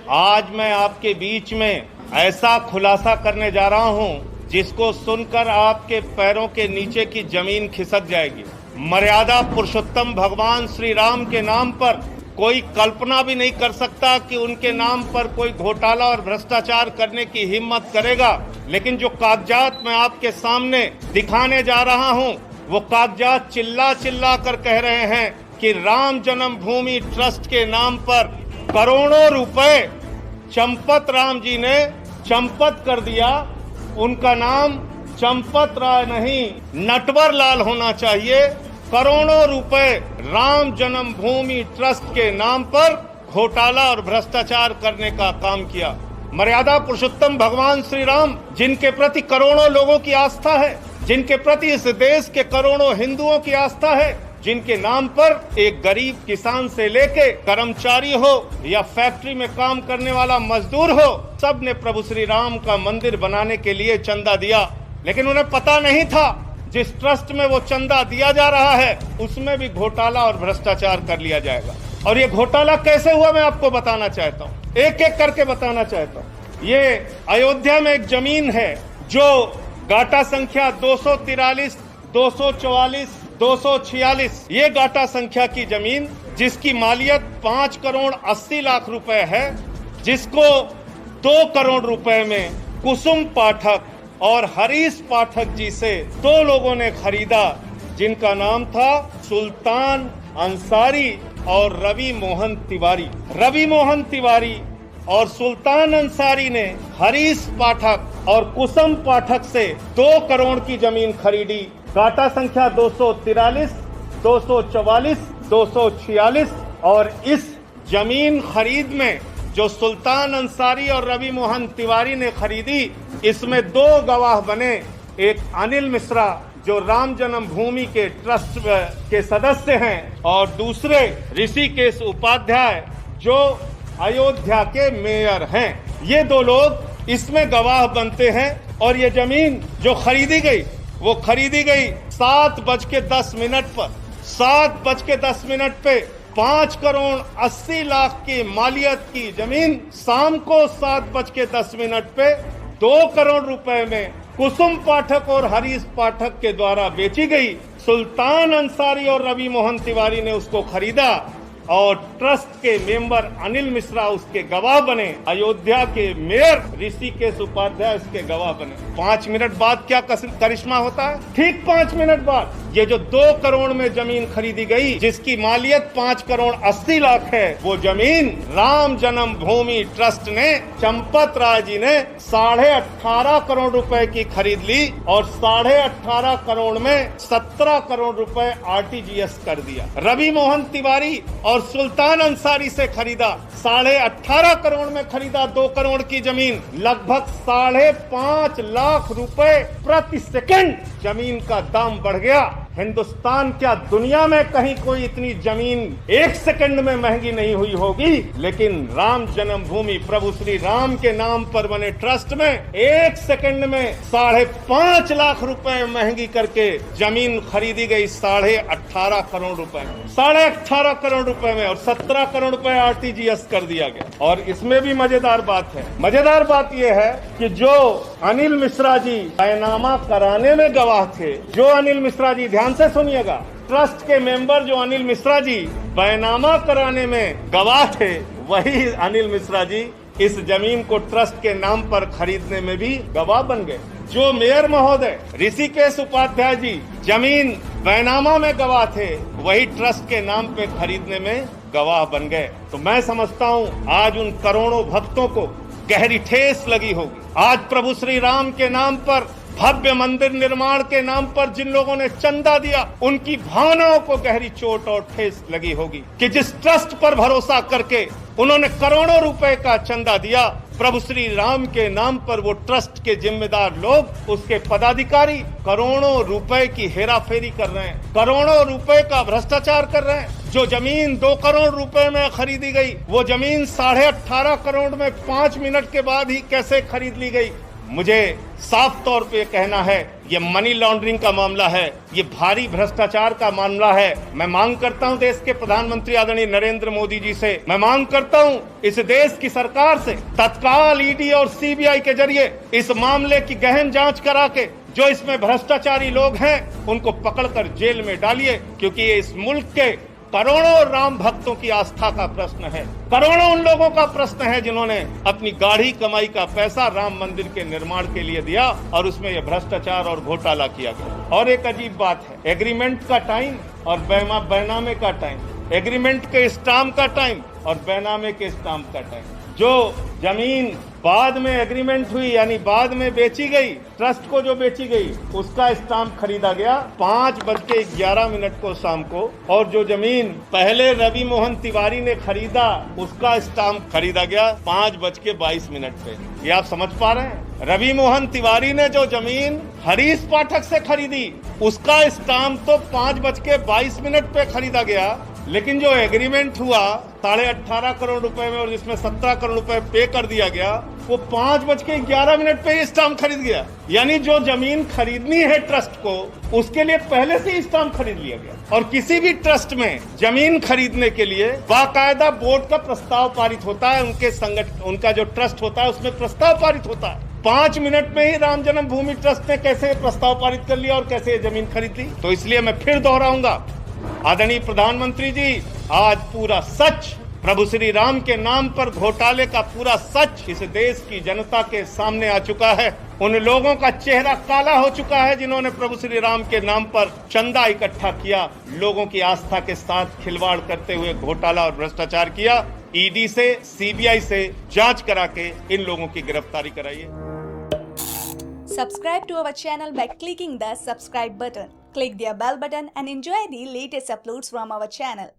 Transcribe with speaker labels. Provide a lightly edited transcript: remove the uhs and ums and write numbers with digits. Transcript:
Speaker 1: आज मैं आपके बीच में ऐसा खुलासा करने जा रहा हूं जिसको सुनकर आपके पैरों के नीचे की जमीन खिसक जाएगी। मर्यादा पुरुषोत्तम भगवान श्री राम के नाम पर कोई कल्पना भी नहीं कर सकता कि उनके नाम पर कोई घोटाला और भ्रष्टाचार करने की हिम्मत करेगा। लेकिन जो कागजात मैं आपके सामने दिखाने जा रहा हूं, वो कागजात चिल्ला चिल्ला कर कह रहे हैं कि राम जन्मभूमि ट्रस्ट के नाम पर करोड़ों रुपए चंपत राम जी ने चंपत कर दिया। उनका नाम चंपत राय नहीं, नटवर लाल होना चाहिए। करोड़ों रुपए राम जन्मभूमि ट्रस्ट के नाम पर घोटाला और भ्रष्टाचार करने का काम किया। मर्यादा पुरुषोत्तम भगवान श्री राम, जिनके प्रति करोड़ों लोगों की आस्था है, जिनके प्रति इस देश के करोड़ों हिंदुओं की आस्था है, जिनके नाम पर एक गरीब किसान से लेके कर्मचारी हो या फैक्ट्री में काम करने वाला मजदूर हो, सब ने प्रभु श्री राम का मंदिर बनाने के लिए चंदा दिया। लेकिन उन्हें पता नहीं था जिस ट्रस्ट में वो चंदा दिया जा रहा है उसमें भी घोटाला और भ्रष्टाचार कर लिया जाएगा। और ये घोटाला कैसे हुआ मैं आपको बताना चाहता हूँ, एक एक करके बताना चाहता हूँ। ये अयोध्या में एक जमीन है जो गाटा संख्या 243, 244, 246, ये गाटा संख्या की जमीन जिसकी मालियत 5 करोड़ 80 लाख रुपए है, जिसको 2 करोड़ रुपए में कुसुम पाठक और हरीश पाठक जी से 2 लोगों ने खरीदा, जिनका नाम था सुल्तान अंसारी और रवि मोहन तिवारी। रवि मोहन तिवारी और सुल्तान अंसारी ने हरीश पाठक और कुसुम पाठक से 2 करोड़ की जमीन खरीदी। गाटा संख्या 243, 244, 246 और इस जमीन खरीद में जो सुल्तान अंसारी और रवि मोहन तिवारी ने खरीदी, इसमें 2 गवाह बने। एक अनिल मिश्रा जो राम जन्मभूमि के ट्रस्ट के सदस्य हैं और दूसरे ऋषिकेश उपाध्याय जो अयोध्या के मेयर हैं। ये 2 लोग इसमें गवाह बनते हैं। और ये जमीन जो खरीदी गई वो खरीदी गई 7:10 पर। 7:10 पे 5 करोड़ 80 लाख की मालियत की जमीन शाम को 7:10 पे 2 करोड़ रुपए में कुसुम पाठक और हरीश पाठक के द्वारा बेची गई। सुल्तान अंसारी और रवि मोहन तिवारी ने उसको खरीदा और ट्रस्ट के मेंबर अनिल मिश्रा उसके गवाह बने। अयोध्या के मेयर ऋषिकेश उपाध्याय उसके गवाह बने। 5 मिनट बाद क्या करिश्मा होता है? ठीक 5 मिनट बाद ये जो 2 करोड़ में जमीन खरीदी गई जिसकी मालियत 5 करोड़ 80 लाख है, वो जमीन राम जन्मभूमि ट्रस्ट ने चंपत राय जी ने 18.5 करोड़ रुपए की खरीद ली और 18.5 करोड़ में 17 करोड़ रुपए RTGS कर दिया। रवि मोहन तिवारी और सुल्तान अंसारी से खरीदा 18.5 करोड़ में खरीदा 2 करोड़ की जमीन, लगभग 5.5 लाख रुपए प्रति सेकंड जमीन का दाम बढ़ गया। हिंदुस्तान क्या दुनिया में कहीं कोई इतनी जमीन 1 सेकंड में महंगी नहीं हुई होगी, लेकिन राम जन्मभूमि प्रभु श्री राम के नाम पर बने ट्रस्ट में 1 सेकंड में 5.5 लाख रुपए महंगी करके जमीन खरीदी गई 18.5 करोड़ रुपए में। 18.5 करोड़ रुपए में और 17 करोड़ रुपए RTGS कर दिया गया। और इसमें भी मजेदार बात है। मजेदार बात यह है कि जो अनिल मिश्रा जी बैनामा कराने में गवाह थे, जो अनिल मिश्रा जी, ध्यान से सुनिएगा, ट्रस्ट के मेंबर जो अनिल मिश्रा जी बैनामा कराने में गवाह थे, वही अनिल मिश्रा जी इस जमीन को ट्रस्ट के नाम पर खरीदने में भी गवाह बन गए। जो मेयर महोदय ऋषिकेश उपाध्याय जी जमीन बैनामा में गवाह थे, वही ट्रस्ट के नाम पे खरीदने में गवाह बन गए। तो मैं समझता हूँ आज उन करोड़ों भक्तों को गहरी ठेस लगी होगी। आज प्रभु श्री राम के नाम पर, भव्य मंदिर निर्माण के नाम पर जिन लोगों ने चंदा दिया, उनकी भावनाओं को गहरी चोट और ठेस लगी होगी कि जिस ट्रस्ट पर भरोसा करके उन्होंने करोड़ों रुपए का चंदा दिया, प्रभु श्री राम के नाम पर वो ट्रस्ट के जिम्मेदार लोग, उसके पदाधिकारी करोड़ों रुपए की हेराफेरी कर रहे हैं, करोड़ों रुपए का भ्रष्टाचार कर रहे हैं। जो जमीन 2 करोड़ रुपए में खरीदी गई, वो जमीन 18.5 करोड़ में 5 मिनट के बाद ही कैसे खरीद ली गई? मुझे साफ तौर पे कहना है, ये मनी लॉन्ड्रिंग का मामला है, ये भारी भ्रष्टाचार का मामला है। मैं मांग करता हूं देश के प्रधानमंत्री आदरणीय नरेंद्र मोदी जी से, मैं मांग करता हूं इस देश की सरकार से, तत्काल ईडी और सीबीआई के जरिए इस मामले की गहन जांच करा के जो इसमें भ्रष्टाचारी लोग हैं उनको पकड़कर जेल में डालिए, क्योंकि ये इस मुल्क के करोड़ों राम भक्तों की आस्था का प्रश्न है, करोड़ों उन लोगों का प्रश्न है जिन्होंने अपनी गाढ़ी कमाई का पैसा राम मंदिर के निर्माण के लिए दिया और उसमें यह भ्रष्टाचार और घोटाला किया गया। और एक अजीब बात है, एग्रीमेंट का टाइम और बैनामे का टाइम, एग्रीमेंट के स्टाम्प का टाइम और बैनामे के स्टाम्प का टाइम। जो जमीन बाद में एग्रीमेंट हुई यानी बाद में बेची गई, ट्रस्ट को जो बेची गई, उसका स्टाम्प खरीदा गया 5:11 को शाम को, और जो जमीन पहले रवि मोहन तिवारी ने खरीदा उसका स्टाम्प खरीदा गया 5:22 पे। ये आप समझ पा रहे हैं? रवि मोहन तिवारी ने जो जमीन हरीश पाठक से खरीदी उसका स्टाम्प तो 5:22 पे खरीदा गया, लेकिन जो एग्रीमेंट हुआ 18.5 करोड़ रुपए में और जिसमें 17 करोड़ रुपए पे कर दिया गया, वो 5:11 पे स्टाम्प खरीद गया। यानी जो जमीन खरीदनी है ट्रस्ट को, उसके लिए पहले से ही स्टाम्प खरीद लिया गया। और किसी भी ट्रस्ट में जमीन खरीदने के लिए बाकायदा बोर्ड का प्रस्ताव पारित होता है, उनका जो ट्रस्ट होता है उसमें प्रस्ताव पारित होता है। 5 मिनट में ही राम जन्मभूमि ट्रस्ट ने कैसे प्रस्ताव पारित कर लिया और कैसे जमीन खरीद ली। तो इसलिए मैं फिर दोहराऊंगा, आदरणीय प्रधानमंत्री जी, आज पूरा सच, प्रभु श्री राम के नाम पर घोटाले का पूरा सच इस देश की जनता के सामने आ चुका है। उन लोगों का चेहरा काला हो चुका है जिन्होंने प्रभु श्री राम के नाम पर चंदा इकट्ठा किया, लोगों की आस्था के साथ खिलवाड़ करते हुए घोटाला और भ्रष्टाचार किया। ईडी से, सीबीआई से जांच करा के इन लोगों की गिरफ्तारी कराइए।
Speaker 2: Subscribe to our channel by clicking the subscribe button. Click the bell button and enjoy the latest uploads from our channel.